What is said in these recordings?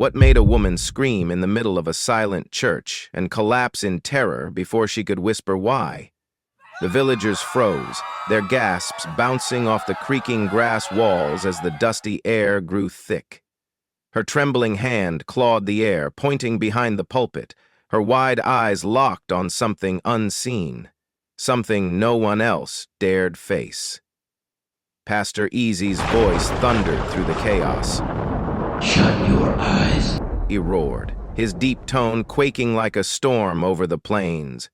What made a woman scream in the middle of a silent church and collapse in terror before she could whisper why? The villagers froze, their gasps bouncing off the creaking grass walls as the dusty air grew thick. Her trembling hand clawed the air, pointing behind the pulpit, her wide eyes locked on something unseen, something no one else dared face. Pastor Easy's voice thundered through the chaos. "Shut your eyes," he roared, his deep tone quaking like a storm over the plains.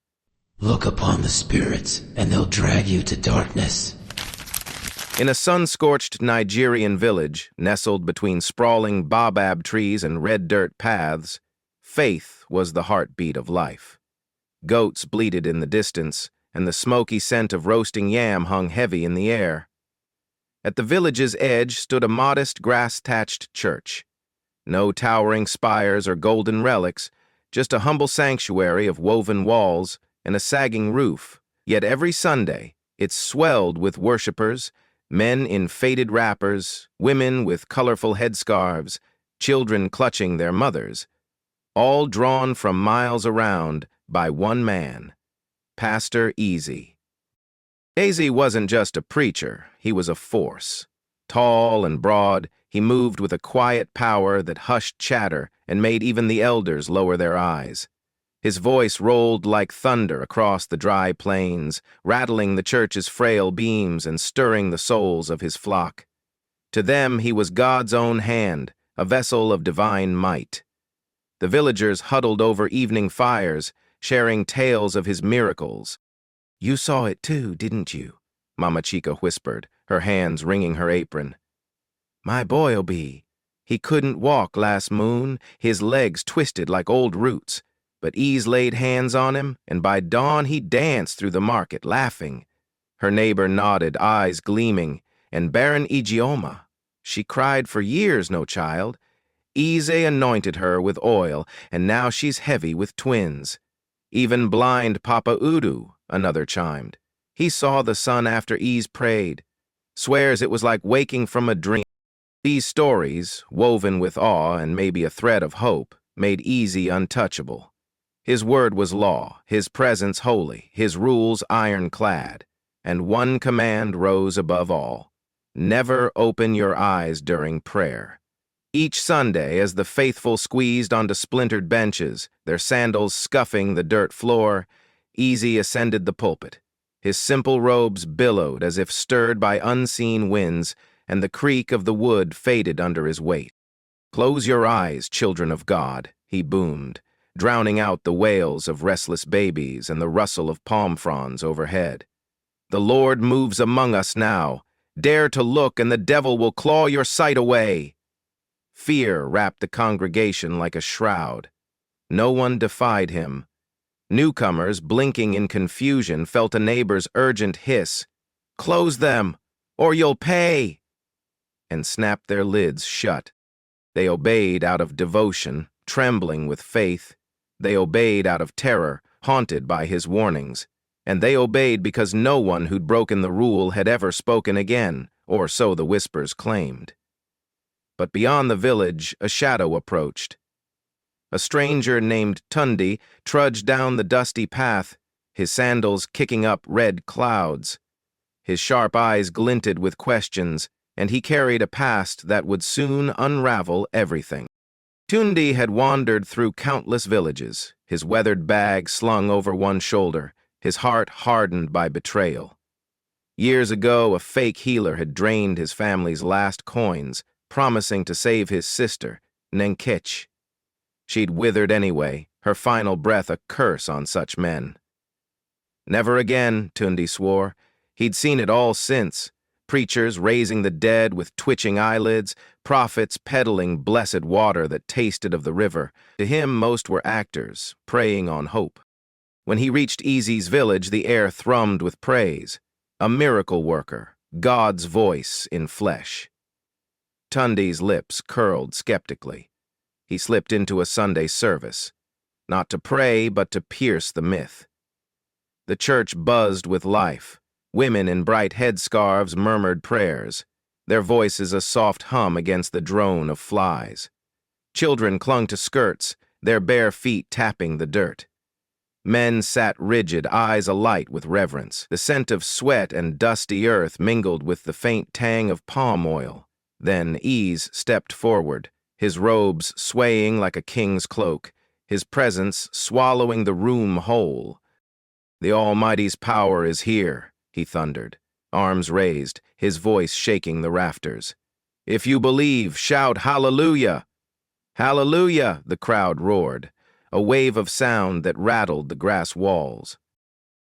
"Look upon the spirits, and they'll drag you to darkness." In a sun-scorched Nigerian village, nestled between sprawling Baobab trees and red dirt paths, faith was the heartbeat of life. Goats bleated in the distance, and the smoky scent of roasting yam hung heavy in the air. At the village's edge stood a modest grass-thatched church. No towering spires or golden relics, just a humble sanctuary of woven walls and a sagging roof. Yet every Sunday, it swelled with worshippers, men in faded wrappers, women with colorful headscarves, children clutching their mothers, all drawn from miles around by one man, Pastor Easy. Easy wasn't just a preacher, he was a force. Tall and broad, he moved with a quiet power that hushed chatter and made even the elders lower their eyes. His voice rolled like thunder across the dry plains, rattling the church's frail beams and stirring the souls of his flock. To them he was God's own hand, a vessel of divine might. The villagers huddled over evening fires, sharing tales of his miracles. "You saw it too, didn't you?" Mama Chica whispered, her hands wringing her apron. "My boy'll be. He couldn't walk last moon, his legs twisted like old roots. But Ease laid hands on him, and by dawn he danced through the market, laughing." Her neighbor nodded, eyes gleaming. "And Baron Igioma, she cried for years, no child. Ease anointed her with oil, and now she's heavy with twins." Even blind Papa Udu, another chimed. He saw the sun after Ease prayed. Swears it was like waking from a dream. These stories, woven with awe and maybe a thread of hope, made Easy untouchable. His word was law, his presence holy, his rules ironclad, and one command rose above all: never open your eyes during prayer. Each Sunday, as the faithful squeezed onto splintered benches, their sandals scuffing the dirt floor, Easy ascended the pulpit. His simple robes billowed as if stirred by unseen winds, and the creak of the wood faded under his weight. "Close your eyes, children of God," he boomed, drowning out the wails of restless babies and the rustle of palm fronds overhead. "The Lord moves among us now. Dare to look, and the devil will claw your sight away." Fear wrapped the congregation like a shroud. No one defied him. Newcomers, blinking in confusion, felt a neighbor's urgent hiss, "Close them, or you'll pay!" and snapped their lids shut. They obeyed out of devotion, trembling with faith. They obeyed out of terror, haunted by his warnings. And they obeyed because no one who'd broken the rule had ever spoken again, or so the whispers claimed. But beyond the village, a shadow approached. A stranger named Tundi trudged down the dusty path, his sandals kicking up red clouds. His sharp eyes glinted with questions, and he carried a past that would soon unravel everything. Tundi had wandered through countless villages, his weathered bag slung over one shoulder, his heart hardened by betrayal. Years ago, a fake healer had drained his family's last coins, promising to save his sister, Nenkech. She'd withered anyway, her final breath a curse on such men. Never again, Tundi swore. He'd seen it all since. Preachers raising the dead with twitching eyelids, prophets peddling blessed water that tasted of the river. To him, most were actors, preying on hope. When he reached Easy's village, the air thrummed with praise. A miracle worker, God's voice in flesh. Tundi's lips curled skeptically. He slipped into a Sunday service, not to pray, but to pierce the myth. The church buzzed with life. Women in bright headscarves murmured prayers, their voices a soft hum against the drone of flies. Children clung to skirts, their bare feet tapping the dirt. Men sat rigid, eyes alight with reverence. The scent of sweat and dusty earth mingled with the faint tang of palm oil. Then Ease stepped forward, his robes swaying like a king's cloak, his presence swallowing the room whole. "The Almighty's power is here," he thundered, arms raised, his voice shaking the rafters. "If you believe, shout hallelujah!" "Hallelujah!" the crowd roared, a wave of sound that rattled the grass walls.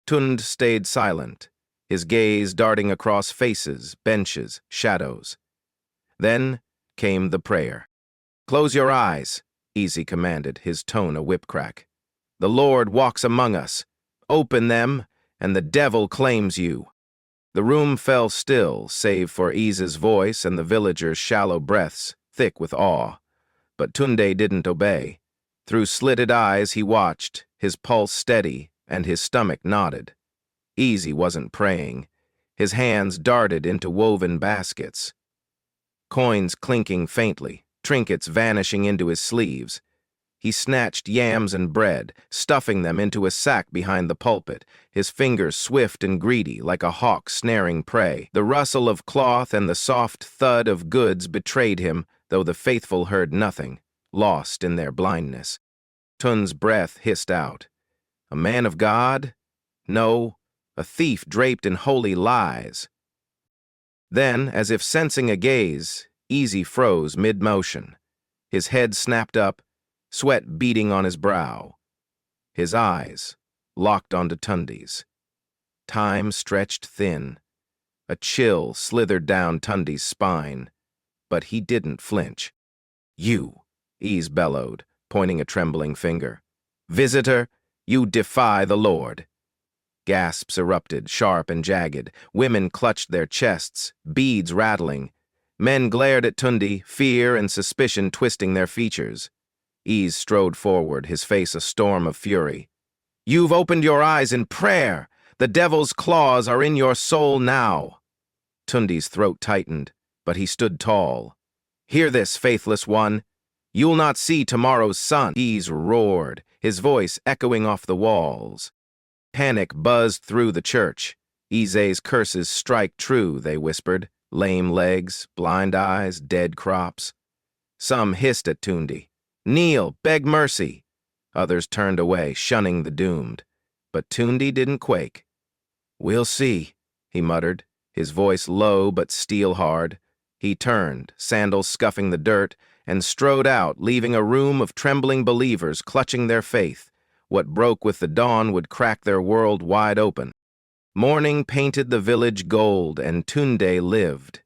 Tund stayed silent, his gaze darting across faces, benches, shadows. Then came the prayer. "Close your eyes," Easy commanded, his tone a whipcrack. "The Lord walks among us. Open them, and the devil claims you." The room fell still, save for Ease's voice and the villagers' shallow breaths, thick with awe. But Tunde didn't obey. Through slitted eyes he watched, his pulse steady, and his stomach knotted. Easy wasn't praying. His hands darted into woven baskets, coins clinking faintly, trinkets vanishing into his sleeves. He snatched yams and bread, stuffing them into a sack behind the pulpit, his fingers swift and greedy like a hawk snaring prey. The rustle of cloth and the soft thud of goods betrayed him, though the faithful heard nothing, lost in their blindness. Tun's breath hissed out. A man of God? No, a thief draped in holy lies. Then, as if sensing a gaze, Easy froze mid-motion. His head snapped up, sweat beading on his brow. His eyes locked onto Tunde's. Time stretched thin. A chill slithered down Tunde's spine, but he didn't flinch. "You," Ease bellowed, pointing a trembling finger. "Visitor, you defy the Lord." Gasps erupted, sharp and jagged. Women clutched their chests, beads rattling. Men glared at Tunde, fear and suspicion twisting their features. Ease strode forward, his face a storm of fury. "You've opened your eyes in prayer. The devil's claws are in your soul now." Tunde's throat tightened, but he stood tall. "Hear this, faithless one. You'll not see tomorrow's sun." Ease roared, his voice echoing off the walls. Panic buzzed through the church. Ize's curses strike true, they whispered. Lame legs, blind eyes, dead crops. Some hissed at Tunde. "Kneel, beg mercy." Others turned away, shunning the doomed. But Tunde didn't quake. "We'll see," he muttered, his voice low but steel-hard. He turned, sandals scuffing the dirt, and strode out, leaving a room of trembling believers clutching their faith. What broke with the dawn would crack their world wide open. Morning painted the village gold, and Tunde lived.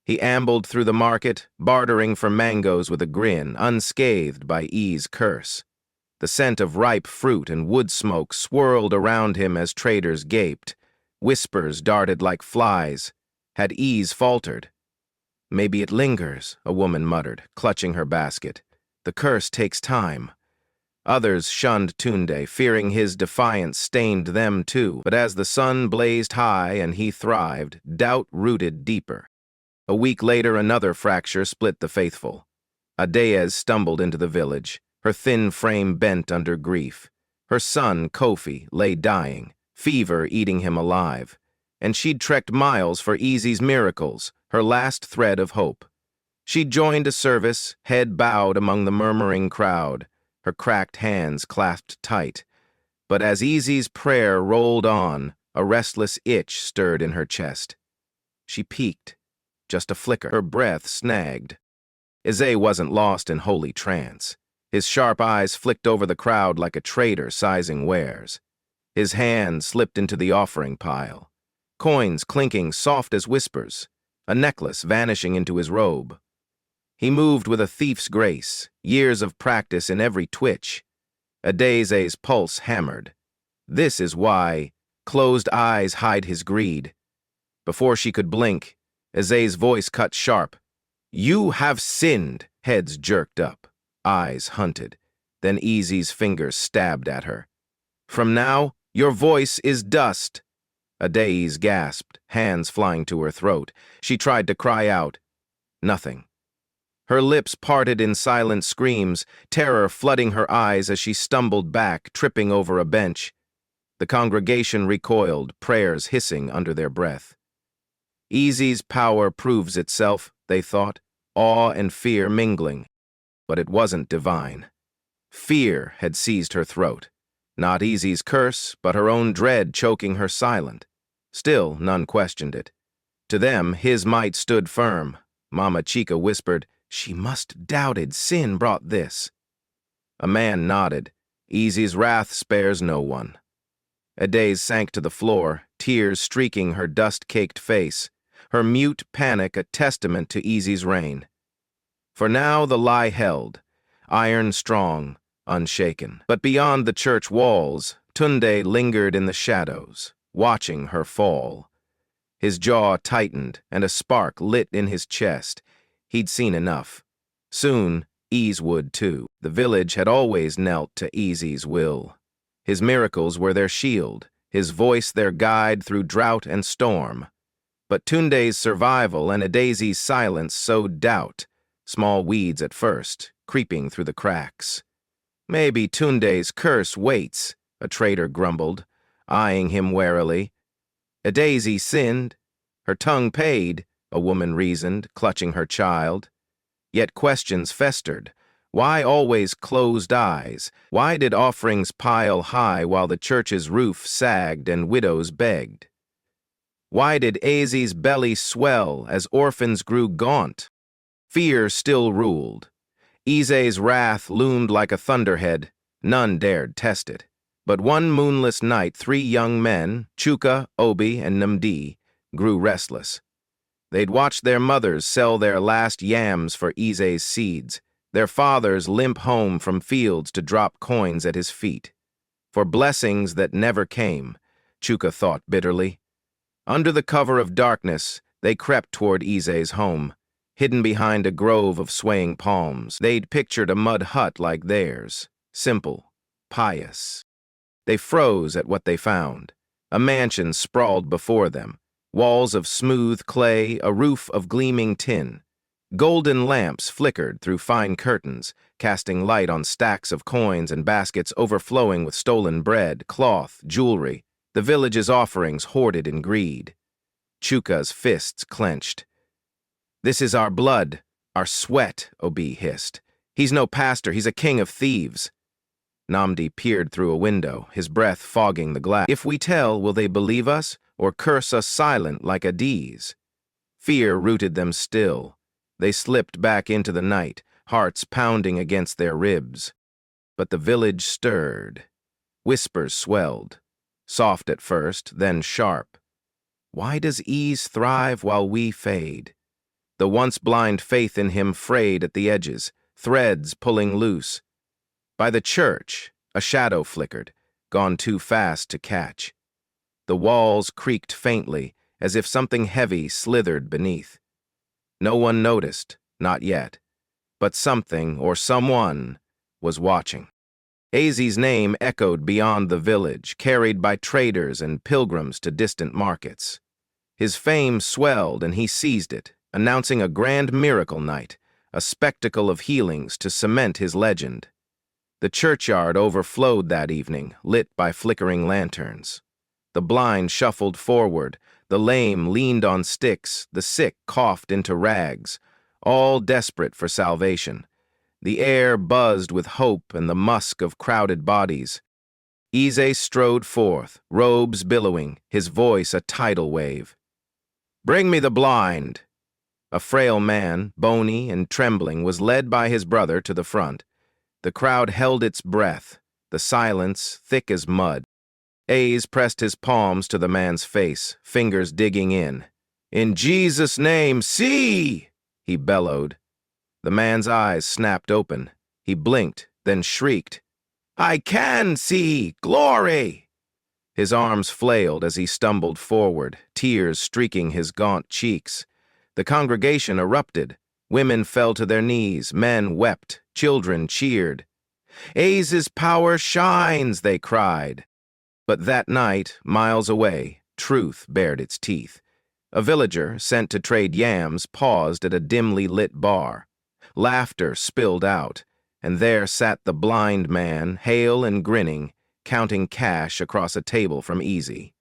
He ambled through the market, bartering for mangoes with a grin, unscathed by Ease's curse. The scent of ripe fruit and wood smoke swirled around him as traders gaped. Whispers darted like flies. Had Ease faltered? "Maybe it lingers," a woman muttered, clutching her basket. "The curse takes time." Others shunned Tunde, fearing his defiance stained them too. But as the sun blazed high and he thrived, doubt rooted deeper. A week later, another fracture split the faithful. Adeyes stumbled into the village, her thin frame bent under grief. Her son, Kofi, lay dying, fever eating him alive. And she'd trekked miles for Easy's miracles, her last thread of hope. She'd joined a service, head bowed among the murmuring crowd, her cracked hands clasped tight. But as Easy's prayer rolled on, a restless itch stirred in her chest. She peeked, just a flicker, her breath snagged. Eze wasn't lost in holy trance. His sharp eyes flicked over the crowd like a trader sizing wares. His hand slipped into the offering pile. Coins clinking soft as whispers, a necklace vanishing into his robe. He moved with a thief's grace, years of practice in every twitch. Adeze's pulse hammered. This is why closed eyes hide his greed. Before she could blink, Eze's voice cut sharp. "You have sinned." Heads jerked up, eyes hunted. Then Easy's fingers stabbed at her. "From now, your voice is dust." Adeyes gasped, hands flying to her throat. She tried to cry out. Nothing. Her lips parted in silent screams, terror flooding her eyes as she stumbled back, tripping over a bench. The congregation recoiled, prayers hissing under their breath. Easy's power proves itself, they thought, awe and fear mingling. But it wasn't divine. Fear had seized her throat. Not Easy's curse, but her own dread choking her silent. Still, none questioned it. To them, his might stood firm. Mama Chica whispered, "She must doubted sin brought this." A man nodded. Easy's wrath spares no one. Adaze sank to the floor, tears streaking her dust-caked face, her mute panic a testament to Easy's reign. For now the lie held, iron strong, unshaken. But beyond the church walls, Tunde lingered in the shadows, watching her fall. His jaw tightened, and a spark lit in his chest. He'd seen enough. Soon, Ease would too. The village had always knelt to Easy's will. His miracles were their shield, his voice their guide through drought and storm. But Tunde's survival and Adaze's silence sowed doubt, small weeds at first, creeping through the cracks. "Maybe Tunde's curse waits," a trader grumbled, eyeing him warily. Adaze sinned. Her tongue paid, a woman reasoned, clutching her child. Yet questions festered. Why always closed eyes? Why did offerings pile high while the church's roof sagged and widows begged? Why did Aze's belly swell as orphans grew gaunt? Fear still ruled. Ize's wrath loomed like a thunderhead. None dared test it. But one moonless night, 3 young men, Chuka, Obi, and Namdi, grew restless. They'd watched their mothers sell their last yams for Ize's seeds, their fathers limp home from fields to drop coins at his feet. For blessings that never came, Chuka thought bitterly. Under the cover of darkness, they crept toward Ize's home, hidden behind a grove of swaying palms. They'd pictured a mud hut like theirs, simple, pious. They froze at what they found. A mansion sprawled before them, walls of smooth clay, a roof of gleaming tin. Golden lamps flickered through fine curtains, casting light on stacks of coins and baskets overflowing with stolen bread, cloth, jewelry, the village's offerings hoarded in greed. Chuka's fists clenched. "This is our blood, our sweat," Obi hissed. "He's no pastor, he's a king of thieves." Namdi peered through a window, his breath fogging the glass. "If we tell, will they believe us, or curse us silent like Ades?" Fear rooted them still. They slipped back into the night, hearts pounding against their ribs. But the village stirred. Whispers swelled, soft at first, then sharp. Why does Ease thrive while we fade? The once blind faith in him frayed at the edges, threads pulling loose. By the church, a shadow flickered, gone too fast to catch. The walls creaked faintly, as if something heavy slithered beneath. No one noticed, not yet, but something or someone was watching. Aze's name echoed beyond the village, carried by traders and pilgrims to distant markets. His fame swelled and he seized it, announcing a grand miracle night, a spectacle of healings to cement his legend. The churchyard overflowed that evening, lit by flickering lanterns. The blind shuffled forward, the lame leaned on sticks, the sick coughed into rags, all desperate for salvation. The air buzzed with hope and the musk of crowded bodies. Eze strode forth, robes billowing, his voice a tidal wave. "Bring me the blind!" A frail man, bony and trembling, was led by his brother to the front. The crowd held its breath, the silence thick as mud. Aze pressed his palms to the man's face, fingers digging in. "In Jesus' name, see!" he bellowed. The man's eyes snapped open. He blinked, then shrieked, "I can see! Glory!" His arms flailed as he stumbled forward, tears streaking his gaunt cheeks. The congregation erupted. Women fell to their knees, men wept, children cheered. "Aze's power shines!" they cried. But that night, miles away, truth bared its teeth. A villager, sent to trade yams, paused at a dimly lit bar. Laughter spilled out, and there sat the blind man, hale and grinning, counting cash across a table from Easy.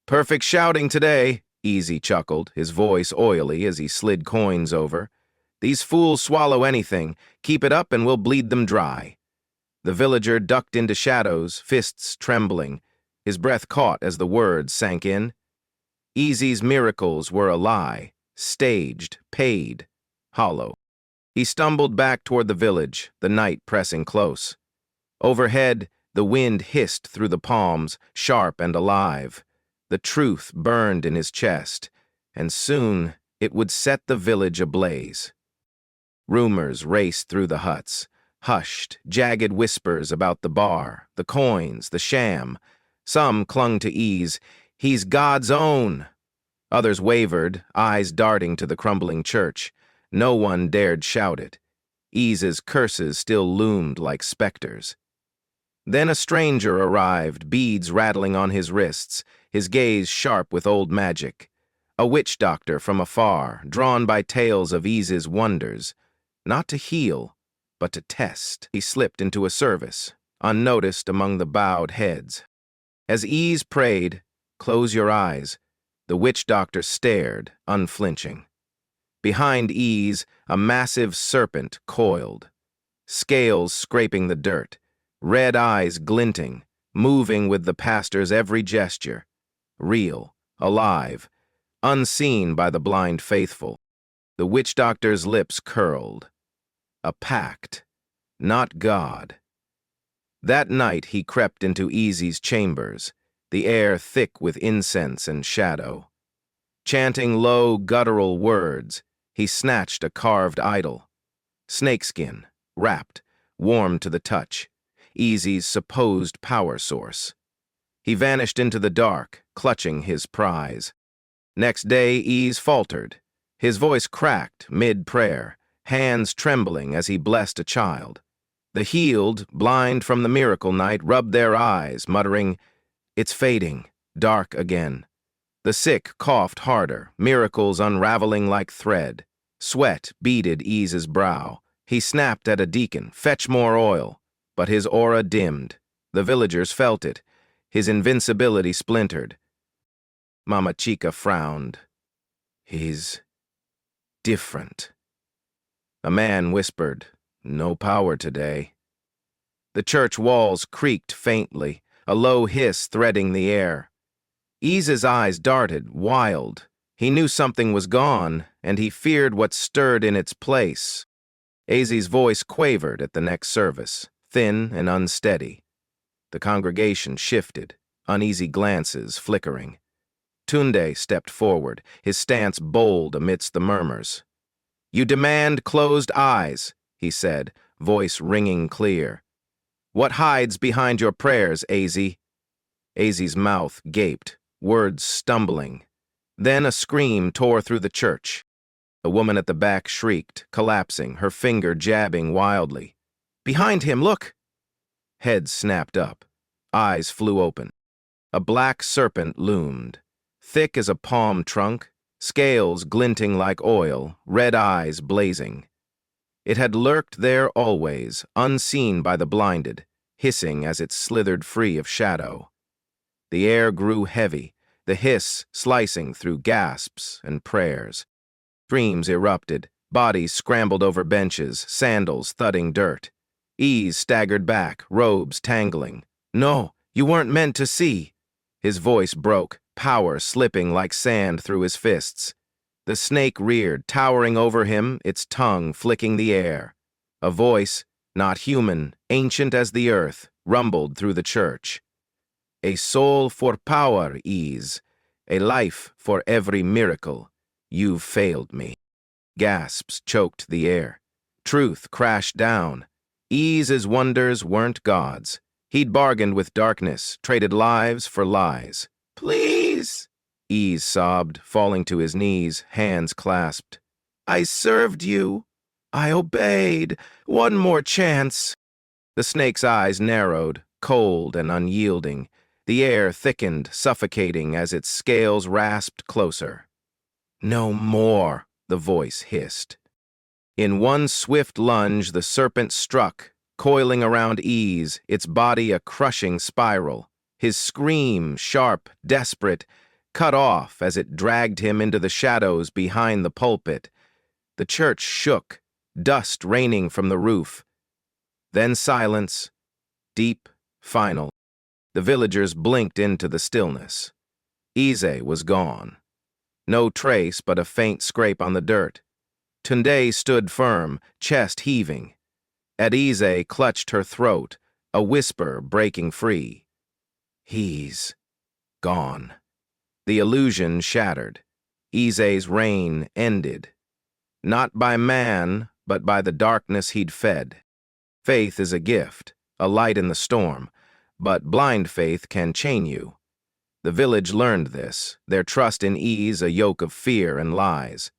"Perfect shouting today," Easy chuckled, his voice oily as he slid coins over. "These fools swallow anything. Keep it up and we'll bleed them dry." The villager ducked into shadows, fists trembling, his breath caught as the words sank in. Easy's miracles were a lie, staged, paid, hollow. He stumbled back toward the village, the night pressing close. Overhead, the wind hissed through the palms, sharp and alive. The truth burned in his chest, and soon it would set the village ablaze. Rumors raced through the huts, hushed, jagged whispers about the bar, the coins, the sham. Some clung to Ease. "He's God's own." Others wavered, eyes darting to the crumbling church. No one dared shout it. Ease's curses still loomed like specters. Then a stranger arrived, beads rattling on his wrists, his gaze sharp with old magic. A witch doctor from afar, drawn by tales of Ease's wonders. Not to heal, but to test. He slipped into a service, unnoticed among the bowed heads. As Ease prayed, "Close your eyes," the witch doctor stared, unflinching. Behind Ease, a massive serpent coiled, scales scraping the dirt, red eyes glinting, moving with the pastor's every gesture. Real, alive, unseen by the blind faithful. The witch doctor's lips curled. A pact, not God. That night he crept into Easy's chambers, the air thick with incense and shadow. Chanting low, guttural words, he snatched a carved idol. Snakeskin, wrapped, warm to the touch, Easy's supposed power source. He vanished into the dark, clutching his prize. Next day, Ease faltered. His voice cracked mid-prayer, hands trembling as he blessed a child. The healed, blind from the miracle night, rubbed their eyes, muttering, "It's fading, dark again." The sick coughed harder, miracles unraveling like thread. Sweat beaded Ease's brow. He snapped at a deacon, "Fetch more oil." But his aura dimmed. The villagers felt it. His invincibility splintered. Mama Chica frowned. "He's different." A man whispered, "No power today." The church walls creaked faintly, a low hiss threading the air. Ease's eyes darted, wild. He knew something was gone, and he feared what stirred in its place. Easy's voice quavered at the next service, thin and unsteady. The congregation shifted, uneasy glances flickering. Tunde stepped forward, his stance bold amidst the murmurs. "You demand closed eyes," he said, voice ringing clear. "What hides behind your prayers, Easy?" Easy's mouth gaped, words stumbling. Then a scream tore through the church. A woman at the back shrieked, collapsing, her finger jabbing wildly. "Behind him, look!" Heads snapped up. Eyes flew open. A black serpent loomed, thick as a palm trunk, scales glinting like oil, red eyes blazing. It had lurked there always, unseen by the blinded, hissing as it slithered free of shadow. The air grew heavy, the hiss slicing through gasps and prayers. Screams erupted, bodies scrambled over benches, sandals thudding dirt. Ease staggered back, robes tangling. "No, you weren't meant to see." His voice broke, power slipping like sand through his fists. The snake reared, towering over him, its tongue flicking the air. A voice, not human, ancient as the earth, rumbled through the church. "A soul for power, Ease. A life for every miracle. You've failed me." Gasps choked the air. Truth crashed down. Ease's wonders weren't God's. He'd bargained with darkness, traded lives for lies. "Please," Ease sobbed, falling to his knees, hands clasped. "I served you. I obeyed. One more chance." The snake's eyes narrowed, cold and unyielding. The air thickened, suffocating as its scales rasped closer. "No more," the voice hissed. In one swift lunge, the serpent struck, coiling around Ease, its body a crushing spiral. His scream, sharp, desperate, cut off as it dragged him into the shadows behind the pulpit. The church shook, dust raining from the roof. Then silence, deep, final. The villagers blinked into the stillness. Ise was gone. No trace but a faint scrape on the dirt. Tunde stood firm, chest heaving. Ise clutched her throat, a whisper breaking free. He's gone. The illusion shattered. Ise's reign ended. Not by man, but by the darkness he'd fed. Faith is a gift, a light in the storm, but blind faith can chain you. The village learned this, their trust in Ease a yoke of fear and lies.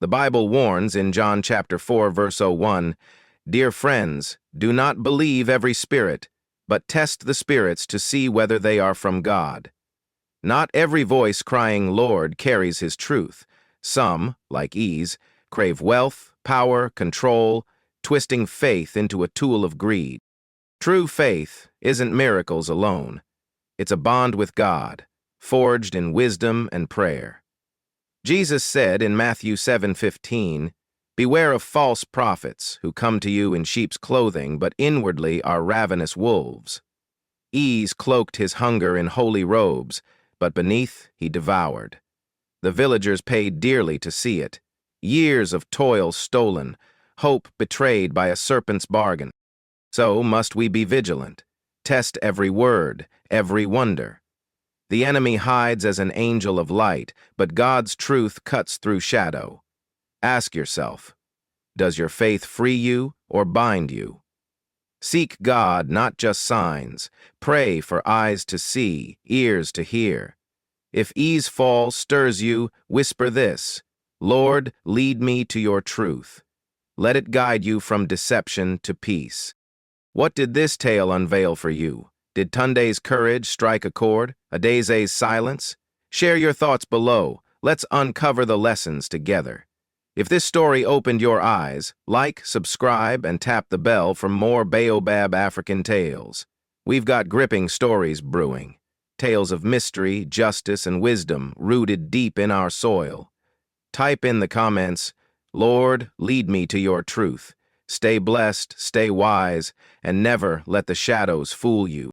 The Bible warns in John chapter 4, verse 01, "Dear friends, do not believe every spirit, but test the spirits to see whether they are from God." Not every voice crying, "Lord," carries his truth. Some, like Ease, crave wealth, power, control, twisting faith into a tool of greed. True faith isn't miracles alone. It's a bond with God, forged in wisdom and prayer. Jesus said in Matthew 7:15, "Beware of false prophets who come to you in sheep's clothing, but inwardly are ravenous wolves." Ease cloaked his hunger in holy robes, but beneath he devoured. The villagers paid dearly to see it. Years of toil stolen, hope betrayed by a serpent's bargain. So must we be vigilant, test every word, every wonder. The enemy hides as an angel of light, but God's truth cuts through shadow. Ask yourself, does your faith free you or bind you? Seek God, not just signs. Pray for eyes to see, ears to hear. If Ease fall stirs you, whisper this, "Lord, lead me to your truth." Let it guide you from deception to peace. What did this tale unveil for you? Did Tunde's courage strike a chord? Adese's silence? Share your thoughts below. Let's uncover the lessons together. If this story opened your eyes, like, subscribe, and tap the bell for more Baobab African tales. We've got gripping stories brewing. Tales of mystery, justice, and wisdom rooted deep in our soil. Type in the comments, "Lord, lead me to your truth." Stay blessed, stay wise, and never let the shadows fool you.